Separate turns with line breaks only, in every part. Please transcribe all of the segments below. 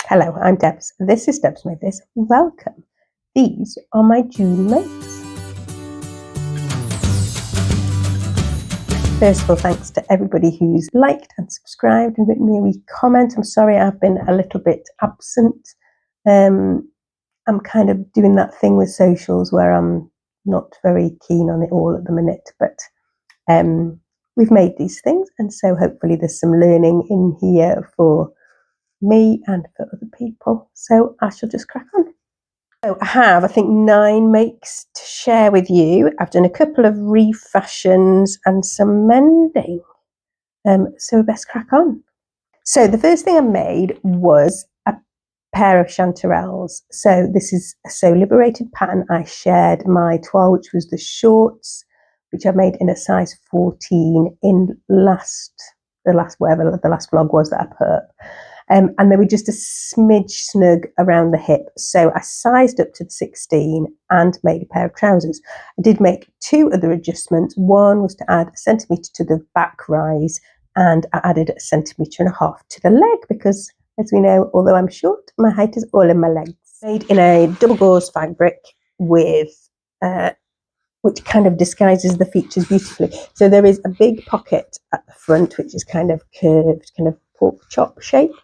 Hello, I'm Debs. This is Debsmadethis. Welcome. These are my June mates. First of all, thanks to everybody who's liked and subscribed and written me a wee comment. I'm sorry I've been a little bit absent. I'm kind of doing that thing with socials where I'm not very keen on it all at the minute, but we've made these things, and so hopefully there's some learning in here for me and for other people. So I shall just crack on. So I have, I think, 9 makes to share with you. I've done a couple of refashions and some mending. So we best crack on. So the first thing I made was a pair of chanterelles. So this is a So Liberated pattern. I shared my toile, which was the shorts, which I made in a size 14 in the last vlog was that I put up. And they were just a smidge snug around the hip. So I sized up to the 16 and made a pair of trousers. I did make 2 other adjustments. One was to add 1 centimetre to the back rise, and I added 1.5 centimetres to the leg because, as we know, although I'm short, my height is all in my legs. Made in a double gauze fabric with which kind of disguises the features beautifully. So there is a big pocket at the front, which is kind of curved, kind of pork chop shape.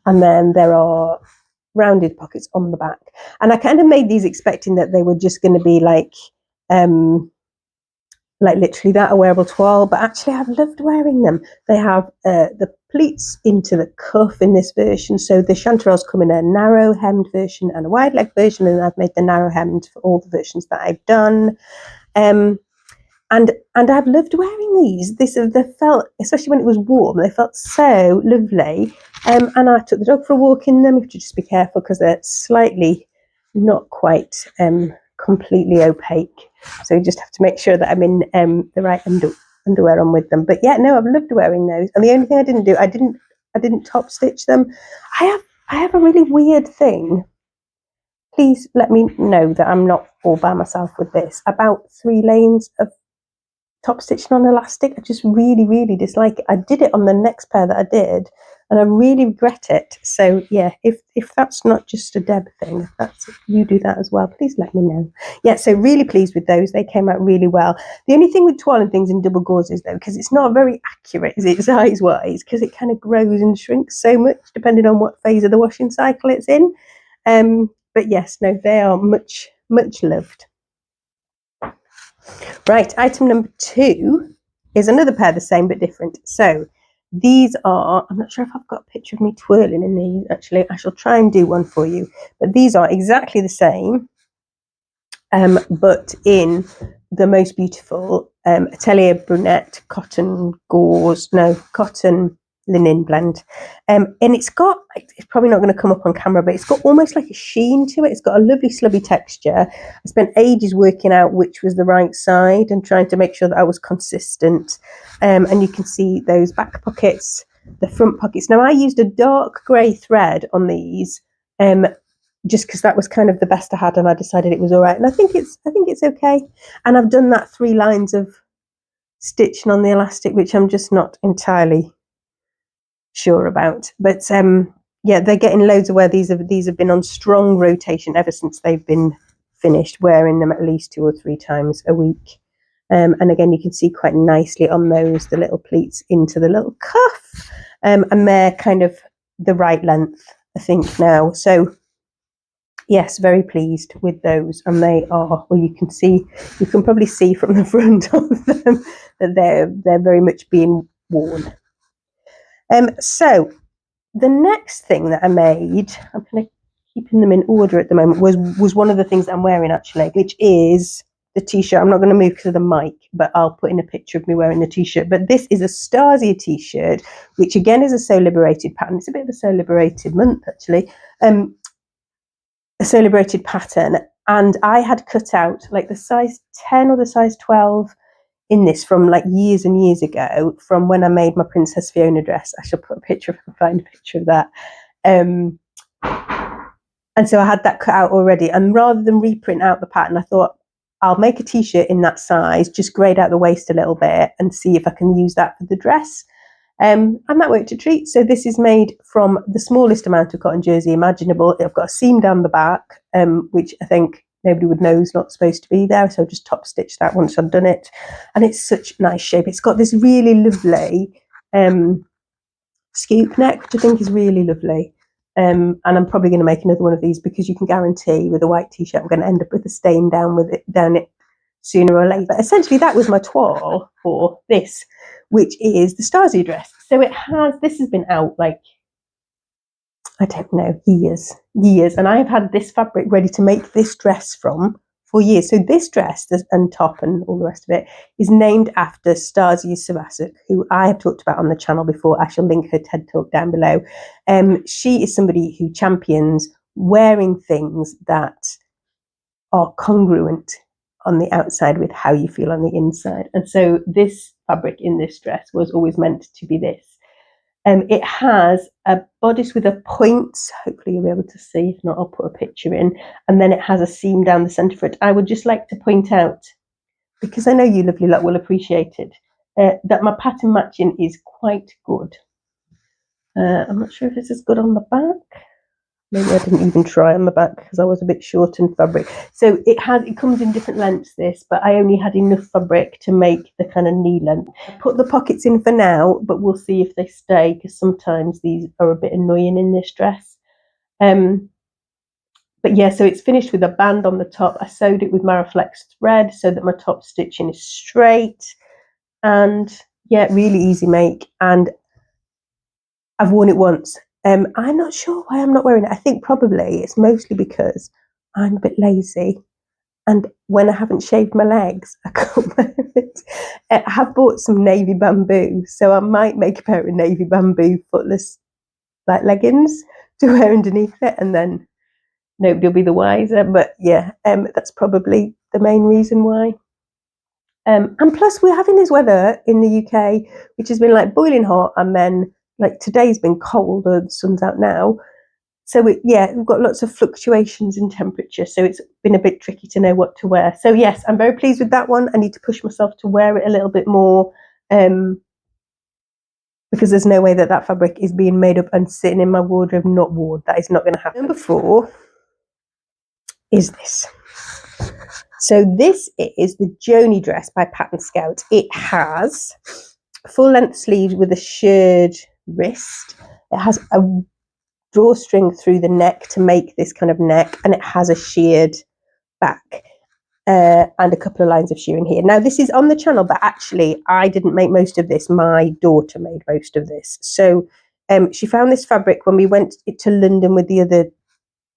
And then there are rounded pockets on the back. And I kind of made these expecting that they were just going to be like literally that, a wearable toile. But actually, I've loved wearing them. They have the pleats into the cuff in this version. So the chanterelles come in a narrow hemmed version and a wide leg version. And I've made the narrow hemmed for all the versions that I've done. And I've loved wearing these. They felt, especially when it was warm, they felt so lovely. And I took the dog for a walk in them. You have to just be careful because they're slightly not quite completely opaque. So you just have to make sure that I'm in the right underwear on with them. But yeah, no, I've loved wearing those. And the only thing I didn't do, I didn't top stitch them. I have a really weird thing. Please let me know that I'm not all by myself with this. About 3 lanes of top stitching on elastic. I just really, really dislike it. I did it on the next pair that I did, and I really regret it. So yeah, if that's not just a Deb thing, if that's you do that as well, please let me know. Yeah, so really pleased with those. They came out really well. The only thing with toile and things in double gauzes though, because it's not very accurate, is it, size wise, because it kind of grows and shrinks so much depending on what phase of the washing cycle it's in. But yes, no, they are much, much loved. Right, item number 2 is another pair, the same but different. So these are, I'm not sure if I've got a picture of me twirling in these, actually. I shall try and do one for you. But these are exactly the same, but in the most beautiful Atelier Brunette cotton linen blend. And it's probably not going to come up on camera, but it's got almost like a sheen to it. It's got a lovely slubby texture. I spent ages working out which was the right side and trying to make sure that I was consistent. And you can see those back pockets, the front pockets. Now I used a dark grey thread on these, just because that was kind of the best I had, and I decided it was all right. And I think it's okay. And I've done that 3 lines of stitching on the elastic, which I'm just not entirely sure about. But yeah, they're getting loads of wear. These have been on strong rotation ever since they've been finished, wearing them at least 2 or 3 times a week. And again, you can see quite nicely on those the little pleats into the little cuff, and they're kind of the right length, I think, now. So yes, very pleased with those. And they are, well, you can probably see from the front of them that they're very much being worn. So the next thing that I made, I'm kind of keeping them in order at the moment, was one of the things that I'm wearing actually, which is the t-shirt. I'm not going to move to the mic, but I'll put in a picture of me wearing the t-shirt. But this is a Stasia t-shirt, which again is a So Liberated pattern. It's a bit of a So Liberated month actually. A So Liberated pattern, and I had cut out like the size 10 or the size 12 in this from like years and years ago, from when I made my Princess Fiona dress. I shall put a picture if I can find a picture of that. And so I had that cut out already, and rather than reprint out the pattern, I thought I'll make a t-shirt in that size, just grade out the waist a little bit and see if I can use that for the dress. And that worked a treat. So this is made from the smallest amount of cotton jersey imaginable. I've got a seam down the back, which I think nobody would know is not supposed to be there. So I just top stitched that once I've done it. And it's such a nice shape. It's got this really lovely scoop neck, which I think is really lovely. And I'm probably going to make another one of these because you can guarantee with a white t-shirt I'm going to end up with a stain down it sooner or later. But essentially that was my toile for this, which is the Stasia dress. So this has been out like, I don't know, years. And I have had this fabric ready to make this dress from for years. So this dress and top and all the rest of it is named after Stasia Ted, who I have talked about on the channel before. I shall link her TED talk down below. She is somebody who champions wearing things that are congruent on the outside with how you feel on the inside. And so this fabric in this dress was always meant to be this. It has a bodice with a point. Hopefully you'll be able to see. If not, I'll put a picture in. And then it has a seam down the centre for it. I would just like to point out, because I know you lovely lot will appreciate it, that my pattern matching is quite good. I'm not sure if it's as good on the back. Maybe I didn't even try on the back because I was a bit short in fabric. So it comes in different lengths, this, but I only had enough fabric to make the kind of knee length. I put the pockets in for now, but we'll see if they stay because sometimes these are a bit annoying in this dress. But yeah, so it's finished with a band on the top. I sewed it with Maraflex thread so that my top stitching is straight. And yeah, really easy make. And I've worn it once. I'm not sure why I'm not wearing it. I think probably it's mostly because I'm a bit lazy. And when I haven't shaved my legs, I can't wear it. I have bought some navy bamboo. So I might make a pair of navy bamboo footless like leggings to wear underneath it. And then nobody will be the wiser. But yeah, that's probably the main reason why. And plus we're having this weather in the UK, which has been like boiling hot, and then like today's been cold, the sun's out now. So we've got lots of fluctuations in temperature. So it's been a bit tricky to know what to wear. So yes, I'm very pleased with that one. I need to push myself to wear it a little bit more because there's no way that fabric is being made up and sitting in my wardrobe not worn. That is not going to happen. Number 4 is this. So this is the Joni dress by Pattern Scout. It has full length sleeves with a shirred wrist. It has a drawstring through the neck to make this kind of neck, and it has a sheared back and a couple of lines of shirring here. Now this is on the channel, but actually I didn't make most of this. My daughter made most of this. So she found this fabric when we went to London with the other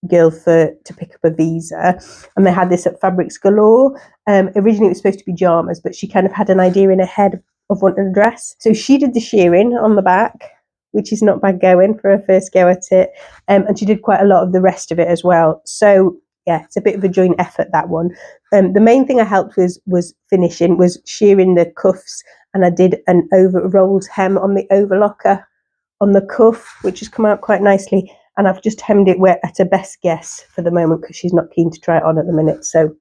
girl to pick up a visa, and they had this at Fabrics Galore. Originally it was supposed to be pyjamas, but she kind of had an idea in her head of wanting a dress, so she did the shearing on the back, which is not bad going for a first go at it, and she did quite a lot of the rest of it as well. So yeah, it's a bit of a joint effort, that one. The main thing I helped was finishing, was shearing the cuffs, and I did an over rolled hem on the overlocker on the cuff, which has come out quite nicely. And I've just hemmed it at a best guess for the moment because she's not keen to try it on at the minute. So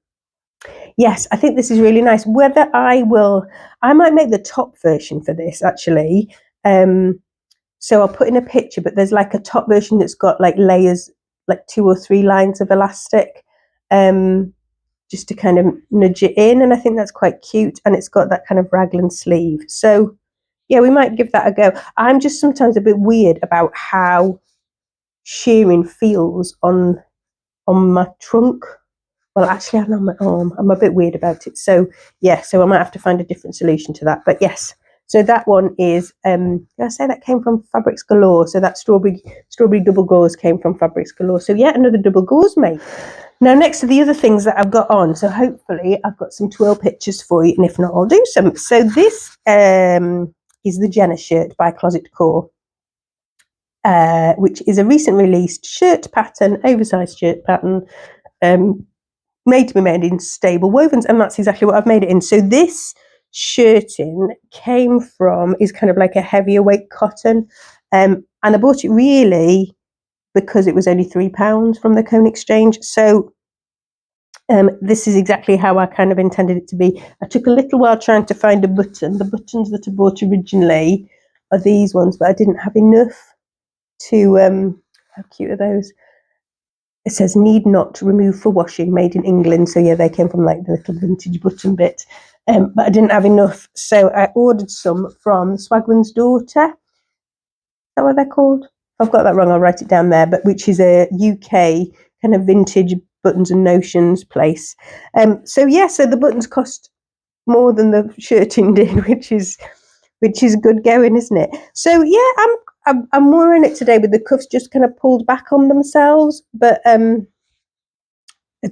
yes, I think this is really nice. Whether I might make the top version for this actually. So I'll put in a picture, but there's like a top version that's got like layers, like 2 or 3 lines of elastic, just to kind of nudge it in. And I think that's quite cute. And it's got that kind of raglan sleeve. So yeah, we might give that a go. I'm just sometimes a bit weird about how shearing feels on my trunk. Well, actually, I'm on my arm. I'm a bit weird about it. So yeah, so I might have to find a different solution to that. But yes, so that one is. Did I say that came from Fabrics Galore? So that strawberry double gauze came from Fabrics Galore. So yeah, another double gauze mate. Now, next to the other things that I've got on. So hopefully, I've got some twirl pictures for you, and if not, I'll do some. So this is the Jenna shirt by Closet Decor. Which is a recent released shirt pattern, oversized shirt pattern, made to be made in stable wovens, and that's exactly what I've made it in. So this shirting is kind of like a heavier weight cotton, and I bought it really because it was only £3 from the Cone Exchange. So this is exactly how I kind of intended it to be. I took a little while trying to find a button. The buttons that I bought originally are these ones, but I didn't have enough to, how cute are those? It says need not remove for washing, made in England. So yeah, they came from like the little vintage button bit. But I didn't have enough. So I ordered some from Swagman's Daughter. Is that what they're called? If I've got that wrong, I'll write it down there. But which is a UK kind of vintage buttons and notions place. So yeah, so the buttons cost more than the shirting did, which is good going, isn't it? So yeah, I'm wearing it today with the cuffs just kind of pulled back on themselves, but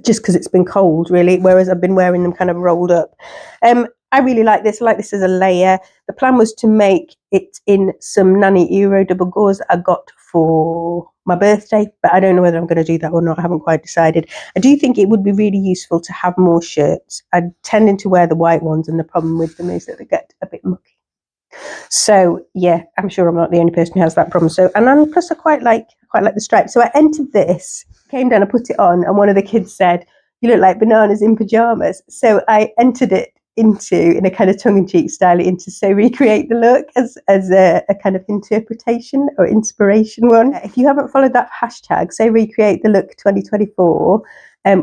just because it's been cold, really. Whereas I've been wearing them kind of rolled up. I really like this. I like this as a layer. The plan was to make it in some Nanny Euro double gauze that I got for my birthday, but I don't know whether I'm going to do that or not. I haven't quite decided. I do think it would be really useful to have more shirts. I'm tending to wear the white ones, and the problem with them is that they get a bit mucky. So yeah, I'm sure I'm not the only person who has that problem. So, and then plus I quite like the stripes. So I entered this, came down, I put it on, and one of the kids said, "You look like bananas in pajamas." So I entered it in a kind of tongue-in-cheek style into So Recreate the Look as a kind of interpretation or inspiration one. If you haven't followed that hashtag, So Recreate the Look 2024,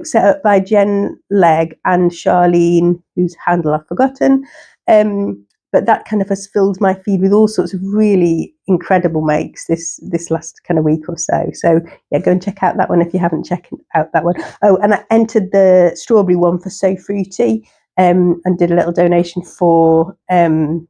set up by Jen Legg and Charlene, whose handle I've forgotten. But that kind of has filled my feed with all sorts of really incredible makes this last kind of week or so. So yeah, go and check out that one if you haven't checked out that one. Oh, and I entered the strawberry one for So Fruity, and did a little donation for that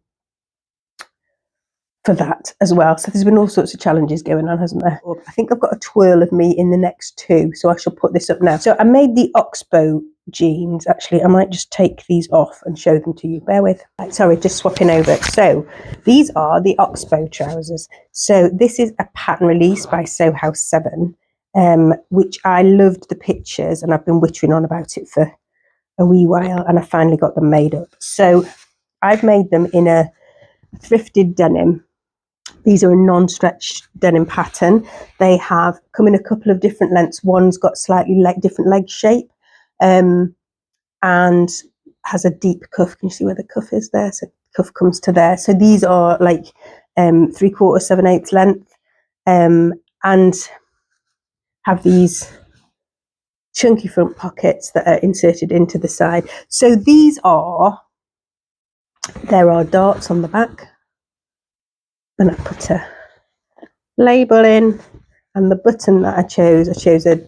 as well. So there's been all sorts of challenges going on, hasn't there? I think I've got a twirl of me in the next two, so I shall put this up now. So I made the Oxbow jeans. Actually, I might just take these off and show them to you. Bear with. Right, sorry, just swapping over. So these are the Oxbow trousers. So this is a pattern release by Sew House 7, which I loved the pictures, and I've been wittering on about it for a wee while, and I finally got them made up. So I've made them in a thrifted denim. These are a non-stretch denim pattern. They have come in a couple of different lengths. One's got slightly different leg shape, and has a deep cuff. Can you see where the cuff is there? So the cuff comes to there. So these are like 3/4, 7/8 length, and have these chunky front pockets that are inserted into the side. So there are darts on the back, and I put a label in, and the button that I chose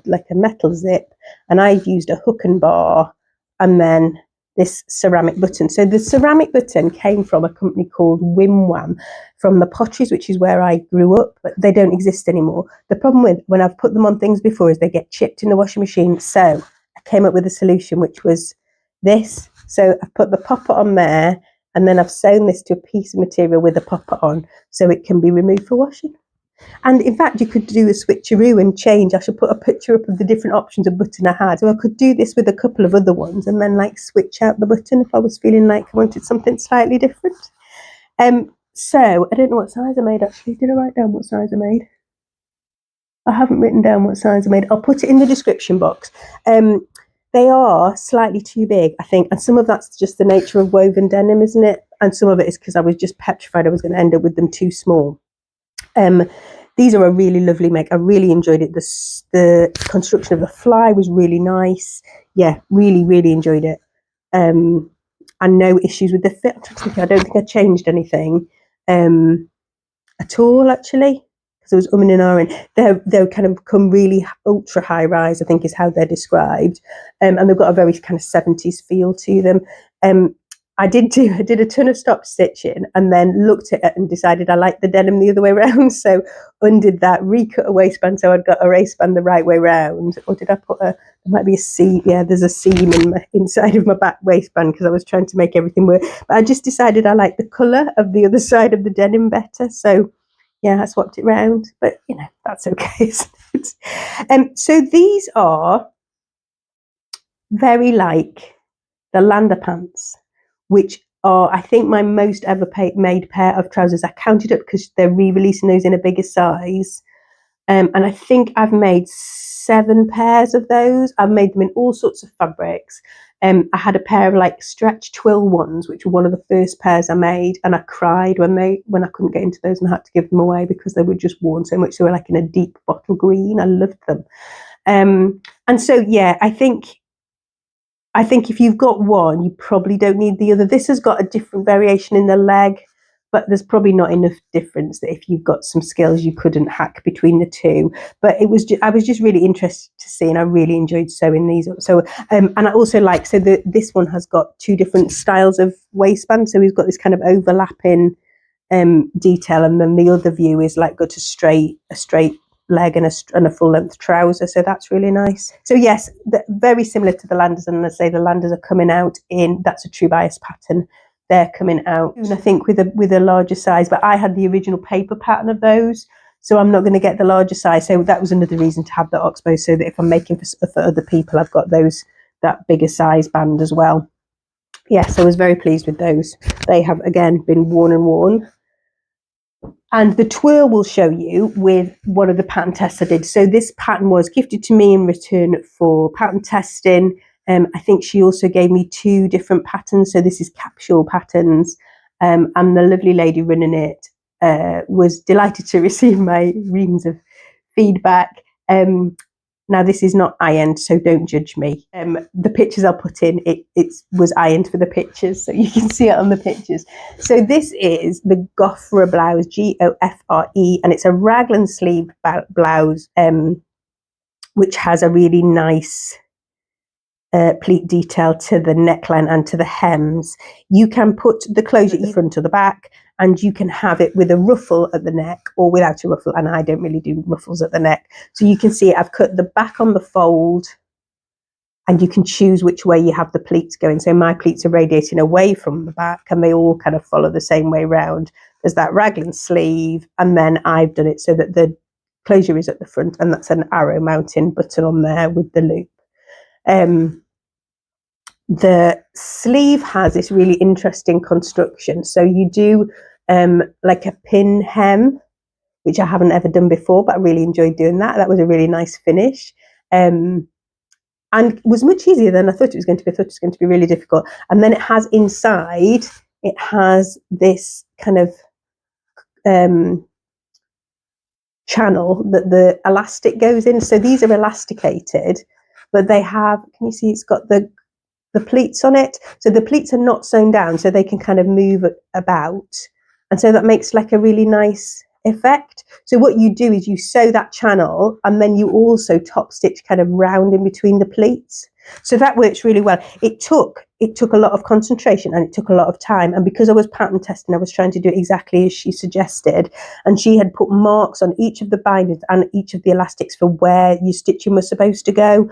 like a metal zip, and I used a hook and bar, and then this ceramic button. So the ceramic button came from a company called Wim Wham from the Potteries, which is where I grew up, but they don't exist anymore. The problem with when I've put them on things before is they get chipped in the washing machine. So I came up with a solution, which was this. So I've put the popper on there, and then I've sewn this to a piece of material with a popper on, so it can be removed for washing. And in fact, you could do a switcheroo and change. I should put a picture up of the different options of button I had. So I could do this with a couple of other ones and then like switch out the button if I was feeling like I wanted something slightly different. So I don't know what size I made actually. Did I write down what size I made? I haven't written down what size I made. I'll put it in the description box. They are slightly too big, I think, and some of that's just the nature of woven denim, isn't it? And some of it is because I was just petrified I was going to end up with them too small. These are a really lovely make. I really enjoyed it. The construction of the fly was really nice. Yeah, really, really enjoyed it. And no issues with the fit. I don't think I changed anything at all, actually, because it was and ahhing. They're kind of come really ultra high rise, I think is how they're described. And they've got a very kind of 70s feel to them. I did a ton of stop stitching and then looked at it and decided I liked the denim the other way around. So undid that, recut a waistband so I'd got a waistband the right way round. Or did I put there might be a seam. Yeah, there's a seam inside of my back waistband because I was trying to make everything work. But I just decided I liked the colour of the other side of the denim better. So yeah, I swapped it round. But that's okay. So these are very like the Lander pants, which are, I think, my most ever made pair of trousers. I counted up because they're re-releasing those in a bigger size. And I think I've made 7 pairs of those. I've made them in all sorts of fabrics. I had a pair of like stretch twill ones, which were one of the first pairs I made, and I cried when I couldn't get into those and had to give them away because they were just worn so much. They were like in a deep bottle green. I loved them. And so yeah, I think if you've got one, you probably don't need the other. This has got a different variation in the leg, but there's probably not enough difference that if you've got some skills, you couldn't hack between the two. But I was just really interested to see, and I really enjoyed sewing these up. So, and I also like, this one has got 2 different styles of waistband. So we've got this kind of overlapping detail, and then the other view is like got a straight leg and a full length trouser, so that's really nice. So yes, very similar to the Landers, and let's say the Landers are coming out in, that's a true bias pattern, they're coming out soon, I think, with a larger size, but I had the original paper pattern of those, so I'm not going to get the larger size. So that was another reason to have the Oxbow, so that if I'm making for other people, I've got that bigger size band as well. Yes, I was very pleased with those. They have again been worn and worn. And the twirl will show you with one of the pattern tests I did. So this pattern was gifted to me in return for pattern testing. I think she also gave me 2 different patterns. So this is capsule patterns. And the lovely lady running it was delighted to receive my reams of feedback. Now, this is not ironed, so don't judge me. The pictures I'll put in, it was ironed for the pictures, so you can see it on the pictures. So this is the Gofre blouse, Gofre, and it's a raglan sleeve blouse, which has a really nice pleat detail to the neckline and to the hems. You can put the closure at the front or the back, and you can have it with a ruffle at the neck or without a ruffle, and I don't really do ruffles at the neck. So you can see I've cut the back on the fold, and you can choose which way you have the pleats going. So my pleats are radiating away from the back, and they all kind of follow the same way round. There's that raglan sleeve, and then I've done it so that the closure is at the front, and that's an arrow mounting button on there with the loop. The sleeve has this really interesting construction. So you do like a pin hem, which I haven't ever done before, but I really enjoyed doing that. That was a really nice finish. And was much easier than I thought it was going to be. I thought it was going to be really difficult. And then it has inside, it has this kind of channel that the elastic goes in. So these are elasticated, but they have, can you see it's got the pleats on it, so the pleats are not sewn down, so they can kind of move about, and so that makes like a really nice effect. So what you do is you sew that channel, and then you also top stitch kind of round in between the pleats, so that works really well. It took a lot of concentration, and it took a lot of time, and because I was pattern testing, I was trying to do it exactly as she suggested, and she had put marks on each of the bindings and each of the elastics for where your stitching was supposed to go.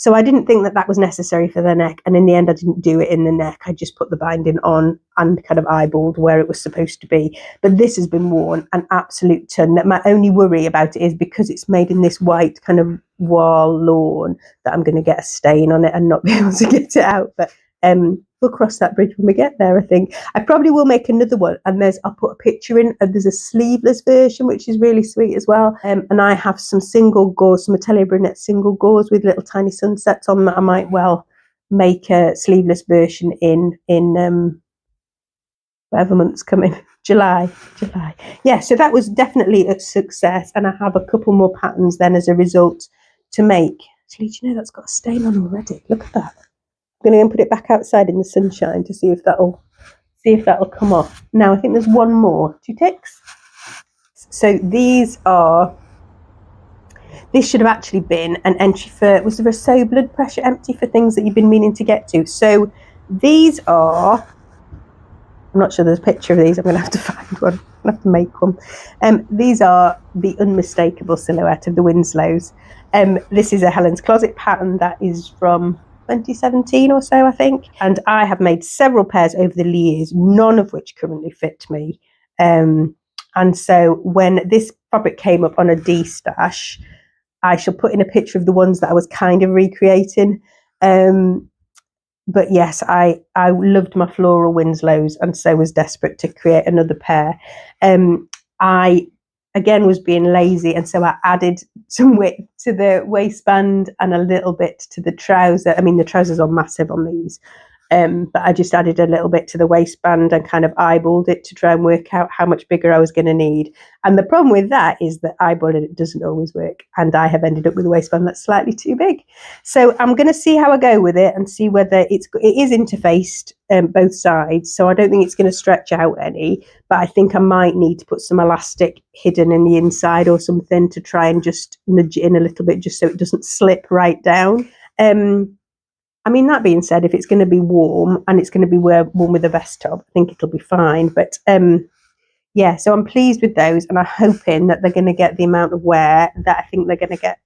So I didn't think that was necessary for the neck, and in the end I didn't do it in the neck. I just put the binding on and kind of eyeballed where it was supposed to be. But this has been worn an absolute ton. My only worry about it is because it's made in this white kind of wall lawn, that I'm going to get a stain on it and not be able to get it out. But we'll cross that bridge when we get there, I think. I probably will make another one, and I'll put a picture in. There's a sleeveless version, which is really sweet as well. And I have some single gauze, some Atelier Brunette single gauze with little tiny sunsets on that I might well make a sleeveless version in whatever month's coming. July. Yeah, so that was definitely a success, and I have a couple more patterns then as a result to make. Actually, do you know that's got a stain on already? Look at that. I'm going to go and put it back outside in the sunshine to see if that'll come off. Now I think there's one more. 2 ticks. So this should have actually been an entry for, was there a sew blood pressure empty for things that you've been meaning to get to? So these are, I'm not sure there's a picture of these, I'm going to have to find one, I'm going to have to make one. These are the unmistakable silhouette of the Winslows. This is a Helen's Closet pattern that is from 2017 or so, I think, and I have made several pairs over the years, none of which currently fit me, and so when this fabric came up on a D-stash, I shall put in a picture of the ones that I was kind of recreating, but yes, I loved my floral Winslows, and so was desperate to create another pair. I again was being lazy, and so I added some width to the waistband and a little bit to the trouser. I mean, the trousers are massive on these, but I just added a little bit to the waistband and kind of eyeballed it to try and work out how much bigger I was going to need. And the problem with that is that eyeballing it doesn't always work, and I have ended up with a waistband that's slightly too big. So I'm going to see how I go with it and see whether it is interfaced both sides, so I don't think it's going to stretch out any, but I think I might need to put some elastic hidden in the inside or something to try and just nudge it in a little bit just so it doesn't slip right down. I mean, that being said, if it's going to be warm and it's going to be warm with a vest top, I think it'll be fine. But yeah, so I'm pleased with those, and I'm hoping that they're going to get the amount of wear that I think they're going to get.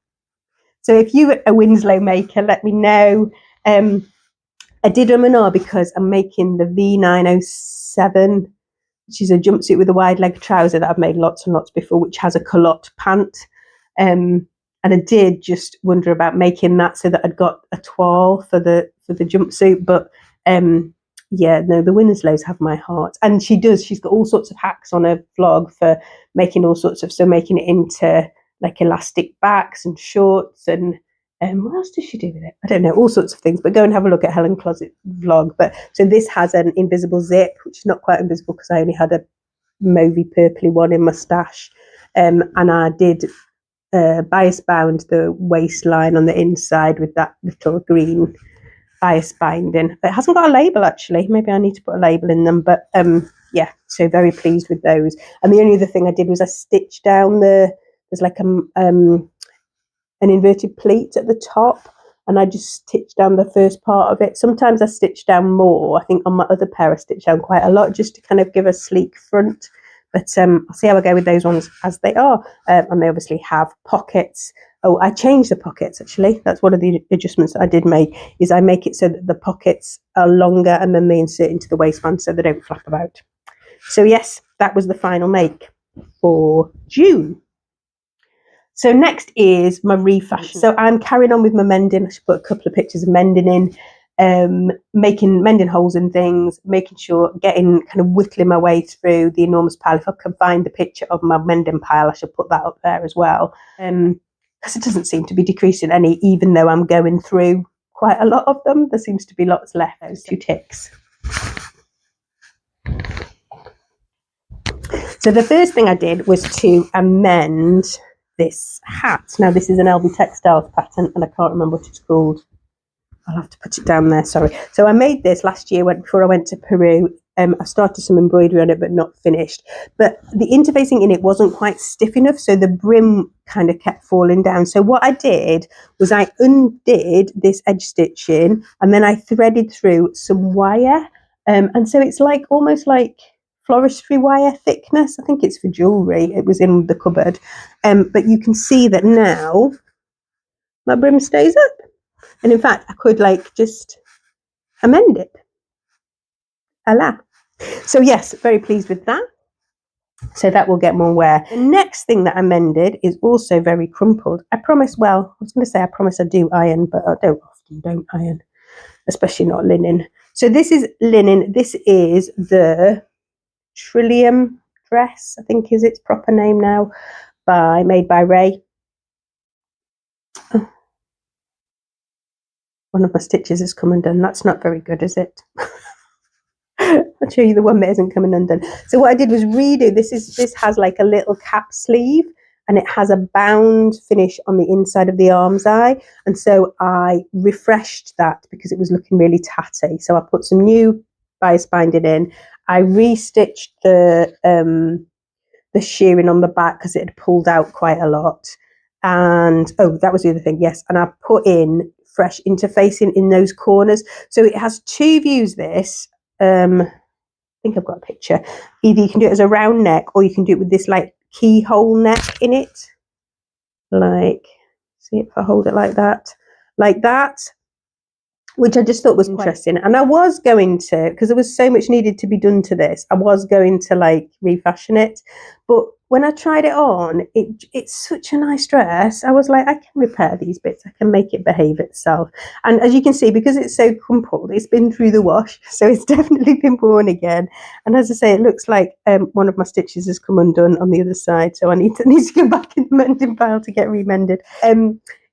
So if you're a Winslow maker, let me know. I did because I'm making the V907, which is a jumpsuit with a wide leg trouser that I've made lots and lots before, which has a culotte pant. And I did just wonder about making that so that I'd got a toile for the jumpsuit. But yeah, no, the Winslows have my heart. And she's got all sorts of hacks on her vlog for making all sorts of, so making it into like elastic backs and shorts and what else does she do with it? I don't know, all sorts of things. But go and have a look at Helen Closet vlog. But so this has an invisible zip, which is not quite invisible because I only had a mauvey purpley one in my stash. And I did bias bound the waistline on the inside with that little green bias binding. It hasn't got a label actually. Maybe I need to put a label in them. But yeah, so very pleased with those. And the only other thing I did was I stitched down there's like an inverted pleat at the top, and I just stitched down the first part of it. Sometimes I stitch down more. I think on my other pair I stitched down quite a lot just to kind of give a sleek front. But I'll see how I go with those ones as they are. And they obviously have pockets. Oh, I changed the pockets actually. That's one of the adjustments that I did make, is I make it so that the pockets are longer and then they insert into the waistband so they don't flap about. So yes, that was the final make for June. So next is my refashion. So I'm carrying on with my mending. I should put a couple of pictures of mending in, mending holes in things, making sure, kind of whittling my way through the enormous pile. If I can find the picture of my mending pile, I should put that up there as well. Because it doesn't seem to be decreasing any, even though I'm going through quite a lot of them. There seems to be lots left. Those 2 ticks. So the first thing I did was to amend this hat. Now this is an LB Textiles pattern and I can't remember what it's called. I'll have to put it down there, sorry. So I made this last year before I went to Peru. I started some embroidery on it but not finished. But the interfacing in it wasn't quite stiff enough, so the brim kind of kept falling down. So what I did was I undid this edge stitching and then I threaded through some wire. And so it's like almost like floristry wire thickness. I think it's for jewellery. It was in the cupboard. But you can see that now my brim stays up. And in fact, I could like just amend it. Voila. So yes, very pleased with that. So that will get more wear. The next thing that I mended is also very crumpled. I promise I do iron, but I don't iron, especially not linen. So this is linen. This is the Trillium dress, I think is its proper name now, made by Ray. Oh. One of my stitches has come undone. That's not very good, is it? I'll show you the one that isn't coming undone. So what I did was redo. This has like a little cap sleeve and it has a bound finish on the inside of the arm's eye. And so I refreshed that because it was looking really tatty. So I put some new bias binding in. I restitched the shearing on the back because it had pulled out quite a lot. And that was the other thing, yes. And I put in fresh interfacing in those corners. So it has 2 views, this. I think I've got a picture. Either you can do it as a round neck or you can do it with this like keyhole neck in it. Like, see if I hold it like that. which I just thought was interesting. And I was going to, because there was so much needed to be done to this, I was going to like refashion it. But when I tried it on, it's such a nice dress. I was like, I can repair these bits. I can make it behave itself. And as you can see, because it's so crumpled, it's been through the wash. So it's definitely been worn again. And as I say, it looks like one of my stitches has come undone on the other side. So I need to go back in the mending pile to get remended.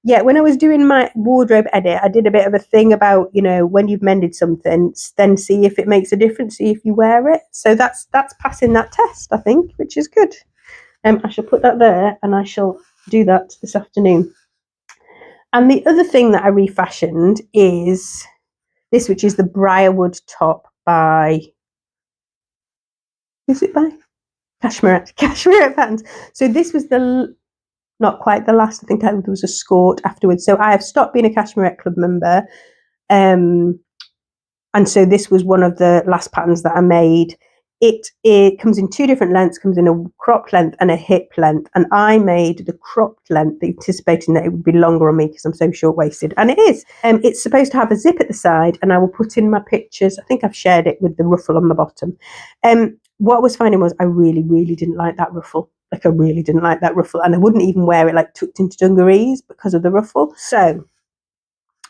Yeah, when I was doing my wardrobe edit, I did a bit of a thing about, you know, when you've mended something, then see if it makes a difference, see if you wear it. So that's passing that test, I think, which is good. I shall put that there, and I shall do that this afternoon. And the other thing that I refashioned is this, which is the Briarwood top by, is it by? Cashmere Patterns. So this was not quite the last. I think there was a skirt afterwards. So I have stopped being a Cashmere Club member. And so this was one of the last patterns that I made. It comes in two different lengths, comes in a cropped length and a hip length. And I made the cropped length, anticipating that it would be longer on me because I'm so short-waisted. And it is. It's supposed to have a zip at the side, and I will put in my pictures. I think I've shared it with the ruffle on the bottom. What I was finding was I really, really didn't like that ruffle. Like, I really didn't like that ruffle. And I wouldn't even wear it like tucked into dungarees because of the ruffle. So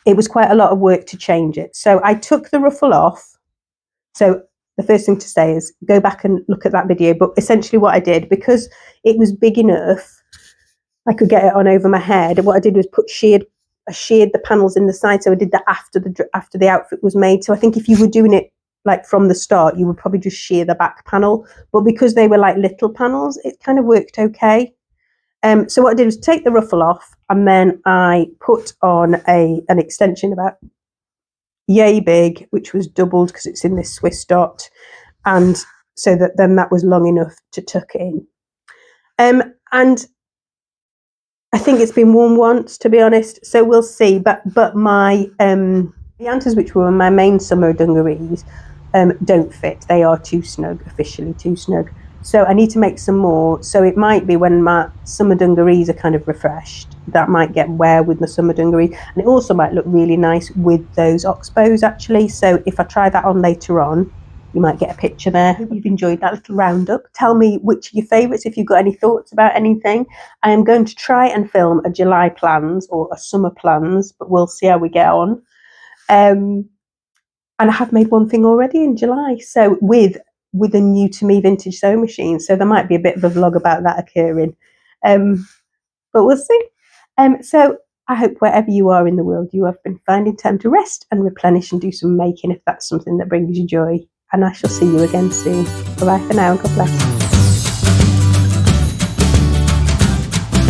it was quite a lot of work to change it. So I took the ruffle off. So the first thing to say is go back and look at that video. But essentially what I did, because it was big enough, I could get it on over my head. What I did was I sheared the panels in the side. So I did that after the outfit was made. So I think if you were doing it like from the start, you would probably just shear the back panel. But because they were like little panels, it kind of worked okay. So what I did was take the ruffle off, and then I put on an extension about yay big, which was doubled because it's in this Swiss dot, and so that was long enough to tuck in. And I think it's been worn once, to be honest, so we'll see. But my Yantas, which were my main summer dungarees, don't fit. They are too snug, officially too snug. So I need to make some more. So it might be when my summer dungarees are kind of refreshed, that might get wear with my summer dungarees. And it also might look really nice with those Oxbows, actually. So if I try that on later on, you might get a picture there. I hope you've enjoyed that little roundup. Tell me which are your favourites, if you've got any thoughts about anything. I am going to try and film a July plans or a summer plans, but we'll see how we get on. And I have made one thing already in July, so with a new to me vintage sewing machine. So there might be a bit of a vlog about that occurring. But we'll see. So I hope wherever you are in the world, you have been finding time to rest and replenish and do some making if that's something that brings you joy. And I shall see you again soon. Bye for now. God bless.